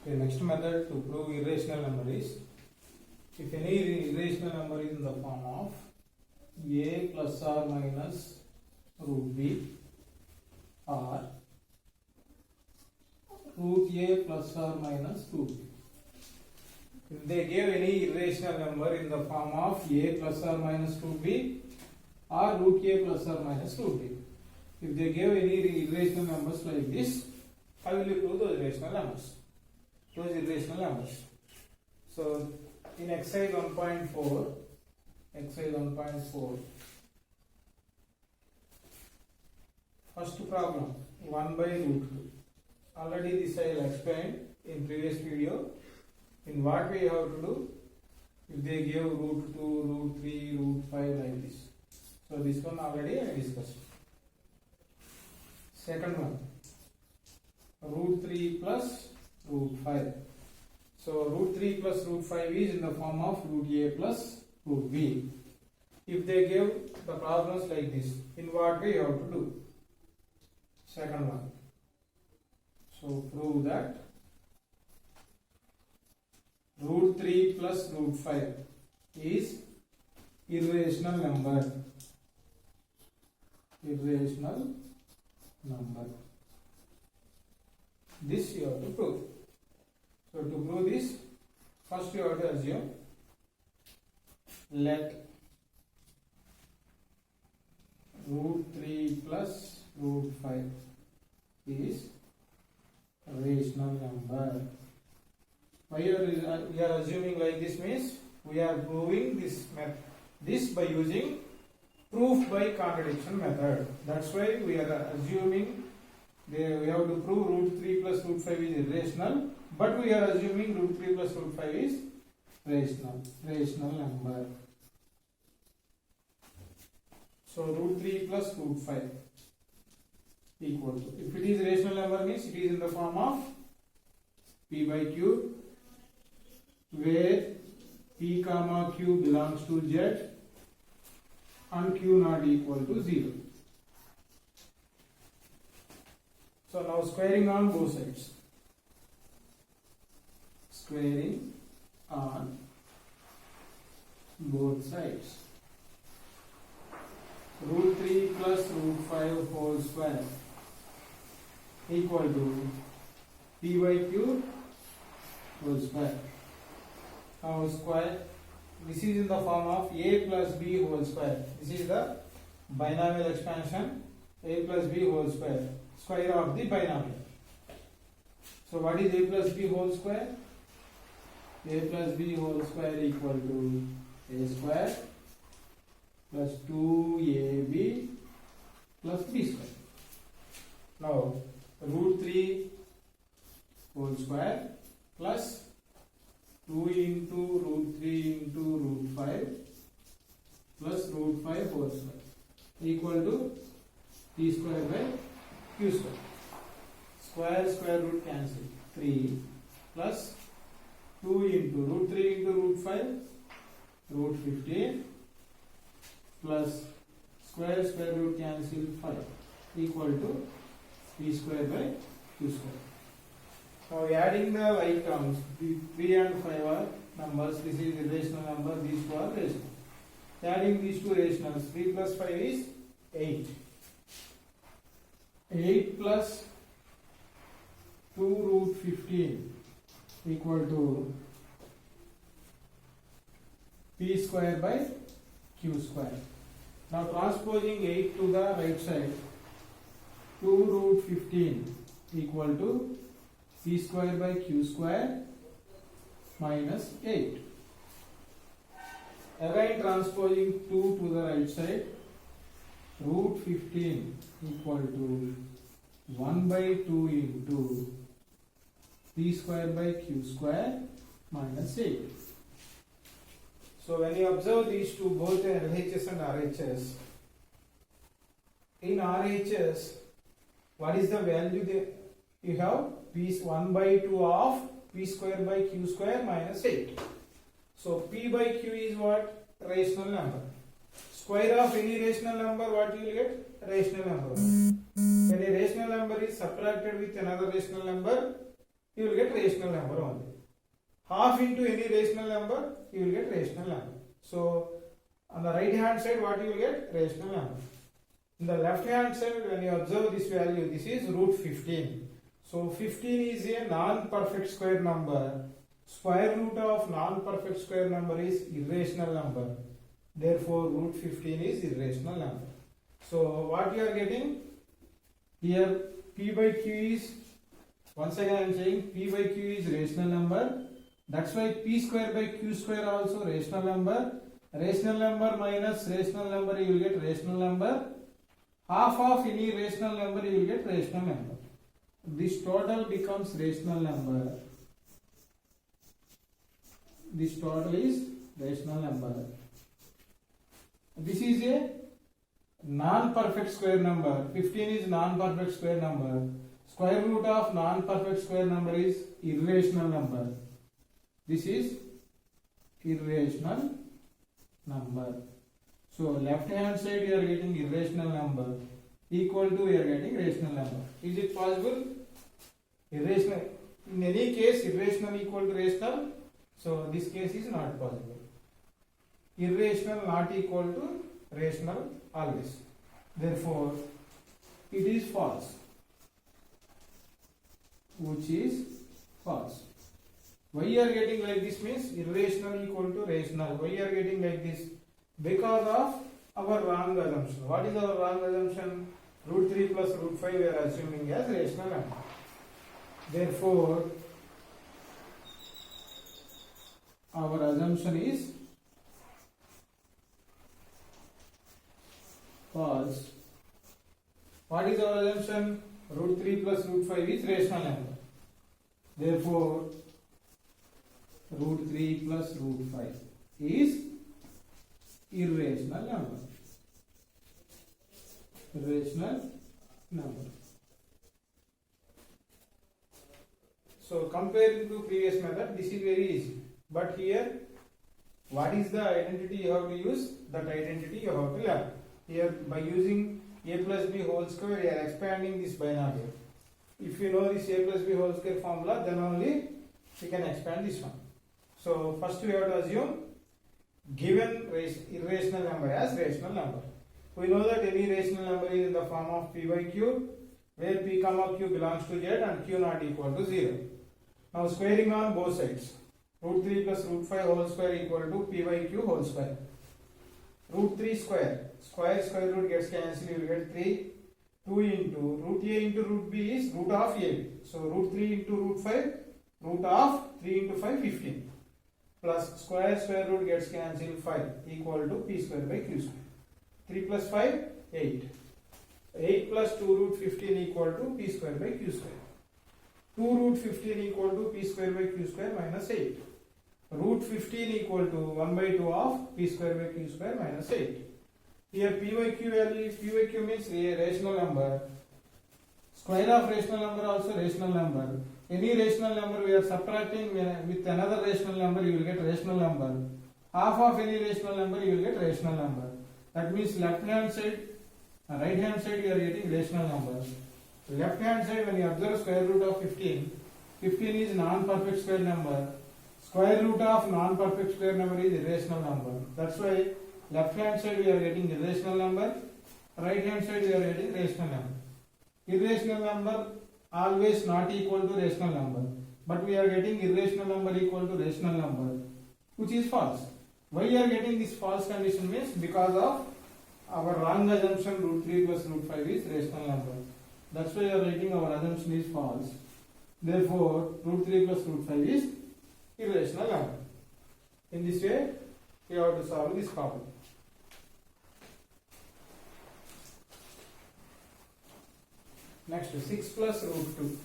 The next method to prove irrational number is, if any irrational number is in the form of a plus or minus root b or root a plus or minus root b. If they give any irrational number in the form of a plus or minus root b or root a plus or minus root b. If they give any irrational numbers like this, I will prove those irrational numbers. So in exercise 1.4, first problem 1 by root 2. Already this I will explain in previous video. In what way you have to do? If they give root 2, root 3, root 5 like this. So this one already I discussed. Second one, root 3 plus root 5. So root 3 plus root 5 is in the form of root a plus root b. If they give the problems like this, in what way you have to do? Second one. So prove that root 3 plus root 5 is irrational number. This you have to prove. So to prove this, first you have to assume let root 3 plus root 5 is a rational number. Why we are assuming like this means we are proving this by using proof by contradiction method. That's why we are assuming we have to prove root 3 plus root 5 is irrational, but we are assuming root 3 plus root 5 is rational number. So root 3 plus root 5 equal to, if it is rational number means it is in the form of p by q, where p comma q belongs to z and q not equal to 0. So now squaring on both sides. Root 3 plus root 5 whole square equal to p by q whole square. Now square, this is in the form of a plus b whole square. This is the binomial expansion, a plus b whole square, square of the binomial. So what is a plus b whole square? A plus b whole square equal to a square plus 2ab plus b square. Now root 3 whole square plus 2 into root 3 into root 5 plus root 5 whole square equal to p square by q square. Square root cancel. 3 plus 2 into root 3 into root 5 root 15 plus square root cancel 5 equal to p square by q square. Now adding the like terms, the 3 and 5 are numbers. This is a rational number, these two are rational. Adding these two rationals, 3 plus 5 is 8. 8 plus 2 root 15 equal to p square by q square. Now transposing 8 to the right side, 2 root 15 equal to p square by q square minus 8. Again transposing 2 to the right side, root 15 equal to 1 by 2 into p square by q square minus 8. So when you observe these two, both LHS and RHS, in RHS, what is the value you have? P is 1 by 2 of p square by q square minus 8. So p by q is what? Rational number. Square of any rational number, what you will get? Rational number. When a rational number is subtracted with another rational number, you will get rational number only. Half into any rational number, you will get rational number. So on the right hand side, what you will get? Rational number. In the left hand side, when you observe this value, this is root 15. So 15 is a non-perfect square number. Square root of non-perfect square number is irrational number. Therefore, root 15 is irrational number. So what you are getting? Here P by Q is, once again I am saying P by Q is rational number. That's why P square by Q square also rational number. Rational number minus rational number, you will get rational number. Half of any rational number, you will get rational number. This total becomes rational number. This total is rational number. This is a non-perfect square number. 15 is non-perfect square number. Square root of non-perfect square number is irrational number. This is irrational number. So left hand side you are getting irrational number equal to you are getting rational number. Is it possible? Irrational. In any case, irrational equal to rational. So this case is not possible. Irrational not equal to rational always. Therefore, it is false. Which is false. Why you are getting like this means irrational equal to rational. Why you are getting like this? Because of our wrong assumption. What is our wrong assumption? Root 3 plus root 5 we are assuming as rational number. Therefore, our assumption is false. What is our assumption? Root 3 plus root 5 is rational number. Therefore, root 3 plus root 5 is irrational number. Irrational number. So comparing to previous method, this is very easy. But here, what is the identity you have to use? That identity you have to learn. Here, by using a plus b whole square, we are expanding this binomial. If you know this a plus b whole square formula, then only we can expand this one. So first we have to assume given irrational number as rational number. We know that any rational number is in the form of p by q, where p comma q belongs to z and q not equal to 0. Now squaring on both sides. Root 3 plus root 5 whole square equal to p by q whole square. Root 3 square. Square root gets cancelled, you will get 3. 2 into root a into root b is root of a. So root 3 into root 5, root of 3 into 5, 15. Plus square root gets cancelled, 5 equal to p square by q square. 3 plus 5, 8. 8 plus 2 root 15 equal to p square by q square. 2 root 15 equal to p square by q square minus 8. Root 15 equal to 1 by 2 of p square by q square minus 8. Here p by q value, p by q means a rational number. Square of rational number also rational number. Any rational number we are subtracting with another rational number, you will get rational number. Half of any rational number, you will get rational number. That means left hand side, right hand side, you are getting rational number. Left hand side, when you observe square root of 15, 15 is non-perfect square number. Square root of non-perfect square number is irrational number. That's why left hand side we are getting irrational number, right hand side we are getting rational number. Irrational number always not equal to rational number, but we are getting irrational number equal to rational number, which is false. Why we are getting this false condition means because of our wrong assumption root 3 plus root 5 is rational number. That's why we are writing our assumption is false. Therefore, root 3 plus root 5 is irrational number. In this way, we have to solve this problem. Next, 6 plus root 2.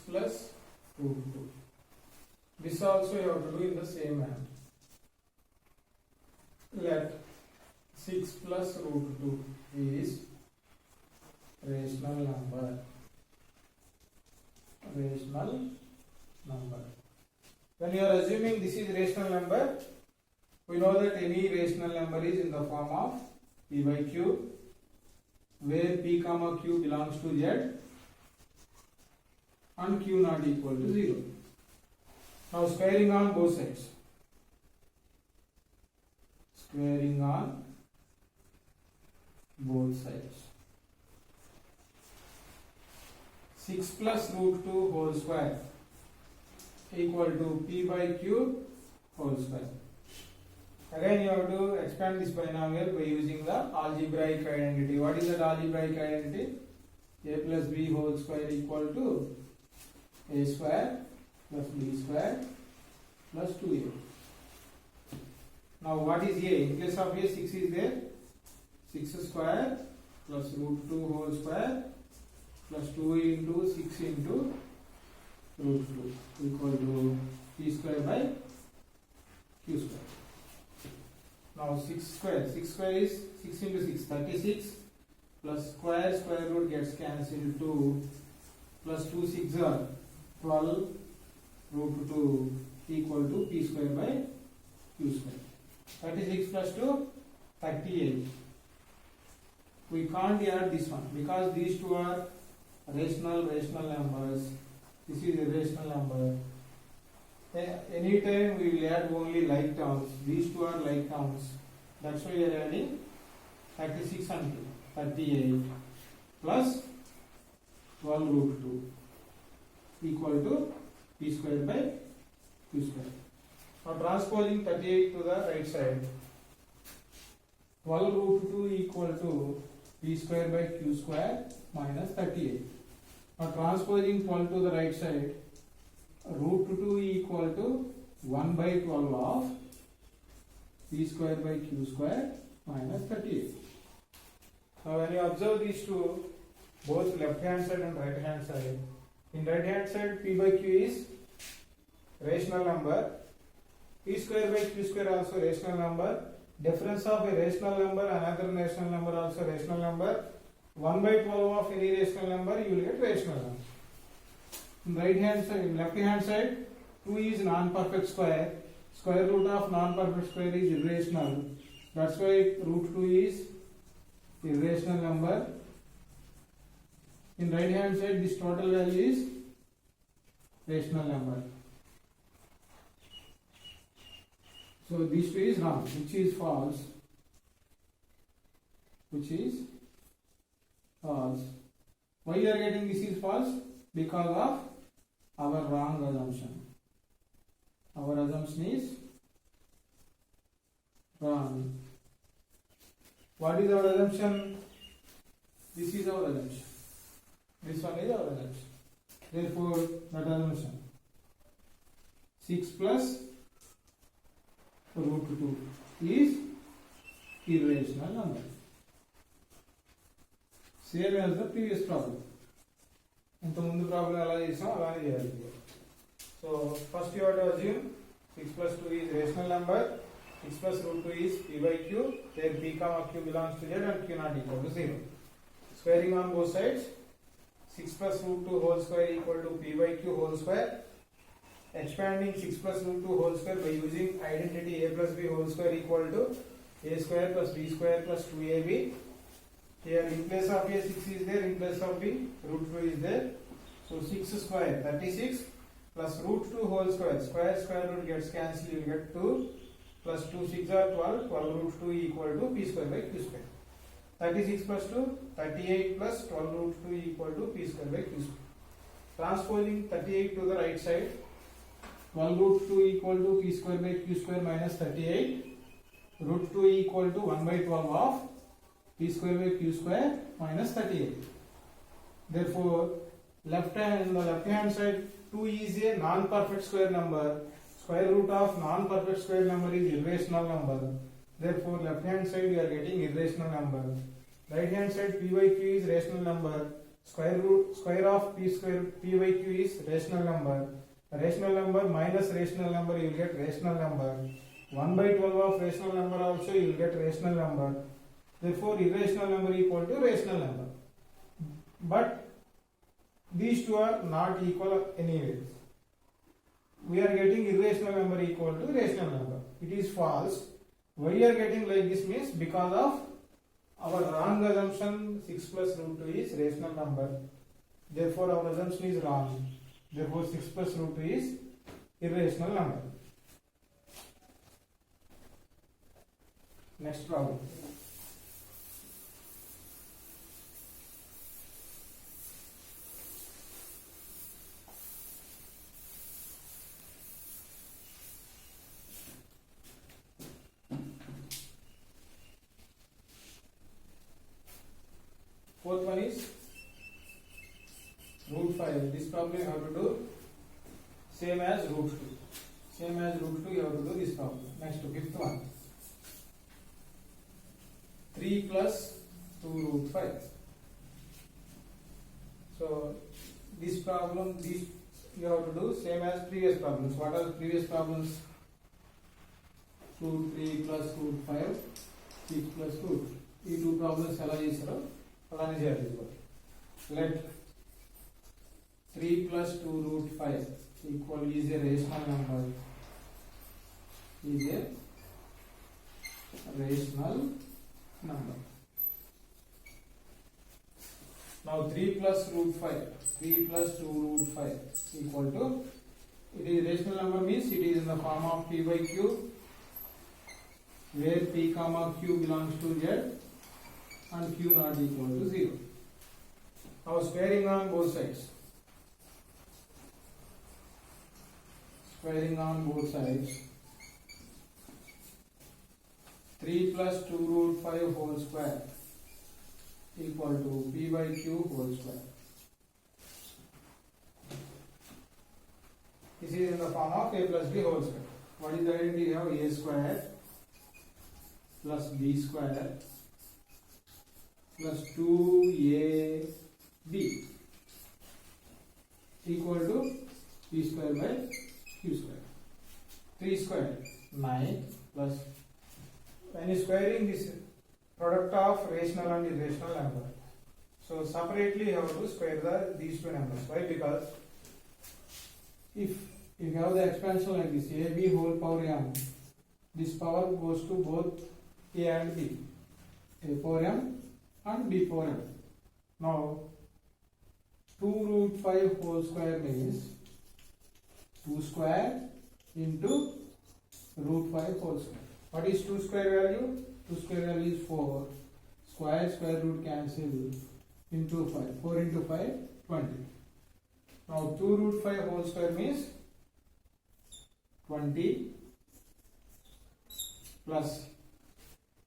Plus root 2. This also you have to do in the same manner. Let 6 plus root 2 is rational number. rational number. When you are assuming this is rational number, we know that any rational number is in the form of p by q, where p comma q belongs to z and q not equal to 0. Now squaring on both sides. Squaring on both sides. 6 plus root 2 whole square equal to p by q whole square. Again you have to expand this binomial by using the algebraic identity. What is that algebraic identity? A plus b whole square equal to a square plus b square plus 2a. Now what is a? In place of a, 6 is there. 6 square plus root 2 whole square plus 2 into 6 into root 2 equal to p square by q square. Now 6 square is 6 into 6, 36 plus square root gets cancelled 2 plus 2 6 are 12 root 2 equal to p square by q square. 36 plus 2, 38. We can't add this one because these two are rational numbers. This is a rational number. Anytime we will add only like terms. These two are like terms. That's why we are adding 36 and 2. 38 plus 12 root 2 equal to p square by q square. Now transposing 38 to the right side. 12 root 2 equal to p square by q square minus 38. Now transposing 12 to the right side. Root 2 equal to 1 by 12 of p square by q square minus 38. Now when you observe these two, both left hand side and right hand side, in right hand side p by q is rational number, p square by q square also rational number, difference of a rational number another rational number also rational number, 1 by 12 of any rational number you will get rational number. In right hand side, left hand side, 2 is non-perfect square. Square root of non-perfect square is irrational. That's why root 2 is irrational number. In right hand side, this total value is rational number. So this 2 is wrong, which is false. Which is false. Why you are getting this is false? Because of our wrong assumption. Our assumption is wrong. What is our assumption? This is our assumption. This one is our assumption. Therefore, that assumption 6 plus root 2 is irrational number. Same as the previous problem. ఇంత ముందు problem ఎలా చేసాం అలానే చేయాలి. So first you have to assume 6 plus 2 is rational number, 6 plus root 2 is p by q, where p comma q belongs to z and q not equal to 0. Squaring on both sides, 6 plus root 2 whole square equal to p by q whole square. Expanding 6 plus root 2 whole square by using identity a plus b whole square equal to a square plus b square plus 2ab. Here in place of a 6 is there, in place of b root 2 is there. So 6 square 36 plus root 2 whole square, square root gets cancelled, you get 2 plus 2 6 are 12, 12 root 2 equal to p square by q square. 36 plus 2, 38 plus 12 root 2 equal to p square by q square. Transposing 38 to the right side, 12 root 2 equal to p square by q square minus 38, root 2 equal to 1 by 12 of p square by q square minus 38. Therefore, the left hand side 2 is a non-perfect square number. Square root of non-perfect square number is irrational number. Therefore, left hand side we are getting irrational number. Right hand side p by q is rational number. Square of p by q is rational number. Rational number minus rational number you will get rational number. 1 by 12 of rational number also you will get rational number. Therefore, irrational number equal to rational number. But these two are not equal anyways. We are getting irrational number equal to rational number. It is false. Why we are getting like this means because of our wrong assumption 6 plus root 2 is rational number. Therefore our assumption is wrong. Therefore 6 plus root 2 is irrational number. Next problem. Fourth one is root 5. This problem you have to do same as root 2. Same as root 2 you have to do this problem. Next, fifth one. 3 plus 2 root 5. So this problem, this you have to do same as previous problems. What are the previous problems? Root 3 plus root 5, 6 plus root. ఈ two problems ఎలా చేశారో అలానే చేయాలి. Let 3 plus 2 root 5 equal is a rational number. Is a rational number. Now 3 plus root 5, 3 plus 2 root 5 equal to, it is rational number means it is in the form of p by q, where p comma q belongs to z and q not equal to 0. Now squaring on both sides. Squaring on both sides. 3 plus 2 root 5 whole square equal to p by q whole square. This is in the form of a plus b whole square. What is the identity of a square plus b square plus 2ab equal to p square by q square. 3 square 9 plus, when you squaring this product of rational and irrational number, so separately you have to square these two numbers. Why? Because if you have the expansion like this, ab whole power m, this power goes to both a and b, a power m and b power m. Now 2 root 5 whole square means 2 square into root 5 whole square. What is 2 square value? 2 square value is 4. Square root cancel into 5. 4 into 5, 20. Now 2 root 5 whole square means 20 plus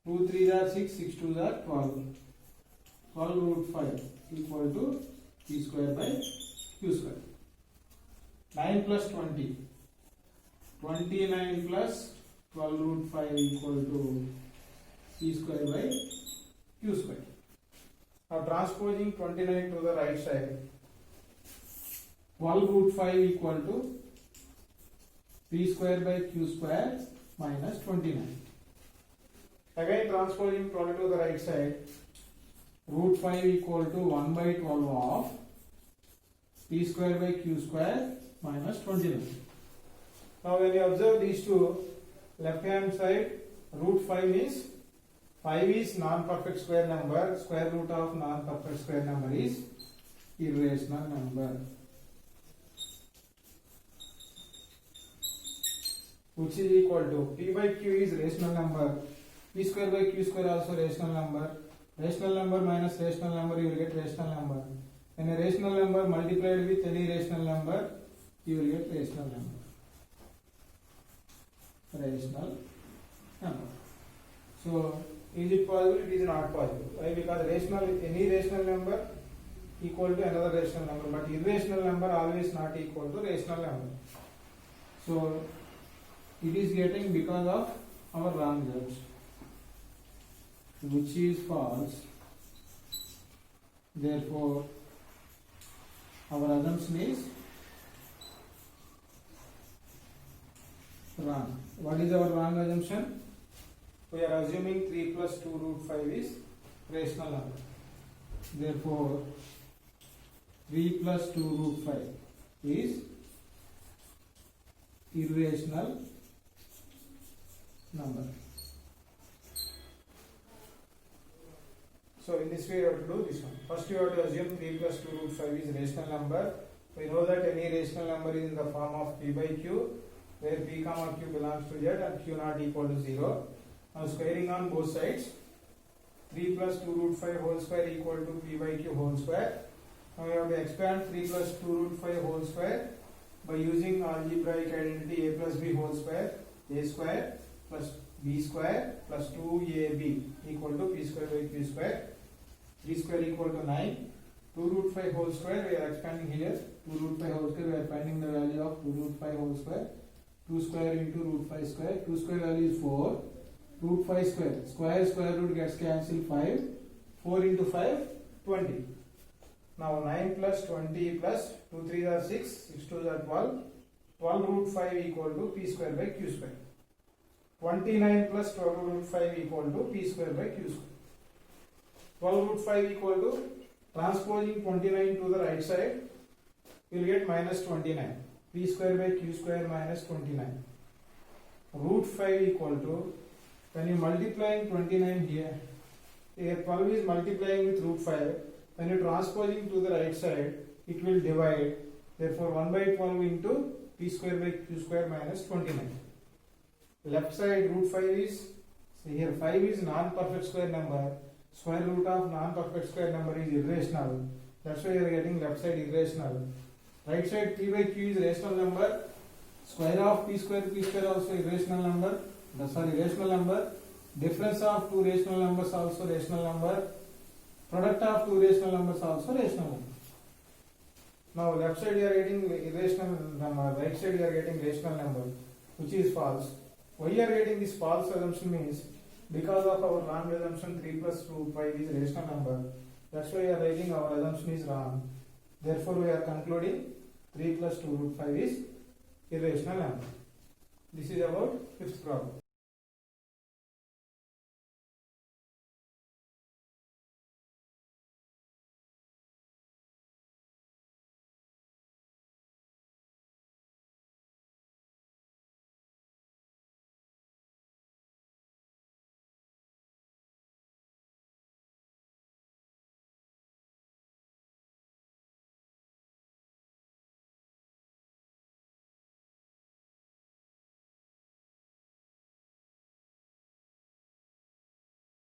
2 3s are 6, 6 2s are 12. 12 root 5 equal to p square by q square. 9 plus 20. 29 plus 12 root 5 equal to p square by q square. Now transposing 29 to the right side. 12 root 5 equal to p square by q square minus 29. Again transposing 12 to the right side. Root 5 equal to 1 by 12 of p square by q square minus 29. Now when you observe these two, left hand side root 5 is, 5 is non-perfect square number, square root of non-perfect square number is irrational number, which is equal to p by q is rational number, p square by q square also rational number. Rational number minus rational number, you will get rational number. When a rational number multiplied with any rational number, you will get rational number. Rational number. So, is it possible? It is not possible. Why? Because any rational number equal to another rational number, but irrational number always not equal to rational number. So, it is getting because of our wrong judge, which is false. Therefore, our assumption is wrong. What is our wrong assumption? We are assuming 3 plus 2 root 5 is rational number. Therefore, 3 plus 2 root 5 is irrational number. So in this way you have to do this one. First you have to assume 3 plus 2 root 5 is rational number. We know that any rational number is in the form of p by q, where p comma q belongs to z and q not equal to 0. Now squaring on both sides, 3 plus 2 root 5 whole square equal to p by q whole square. Now we have to expand 3 plus 2 root 5 whole square by using algebraic identity a plus b whole square, a square plus b square plus 2ab equal to p square by q square. 3 square equal to 9. 2 root 5 whole square we are expanding here. 2 root 5 whole square we are finding the value of 2 root 5 whole square. 2 square into root 5 square. 2 square value is 4. Root 5 square. Square root gets cancelled 5. 4 into 5, 20. Now 9 plus 20 plus 2 3 are 6. 6 2 are 12. 12 root 5 equal to p square by q square. 29 plus 12 root 5 equal to p square by q square. 12 root 5 equal to, transposing 29 to the right side, you will get minus 29. P square by q square minus 29. Root 5 equal to, when you multiplying 29 here 12 is multiplying with root 5. When you transposing to the right side, it will divide. Therefore 1 by 12 into p square by q square minus 29. Left side root 5 is, see here 5 is non-perfect square number. Square root of non-perfect square number is irrational. That's why you are getting left side irrational. Right side p by q is rational number. Square of p square also irrational number. Rational number. Difference of two rational numbers also rational number. Product of two rational numbers also rational number. Now left side you are getting irrational number. Right side you are getting rational number, which is false. Why you are getting this false assumption means, because of our wrong assumption 3 plus root 5 is rational number. That's why we are writing our assumption is wrong. Therefore we are concluding 3 plus 2 root 5 is irrational number. This is about fifth problem.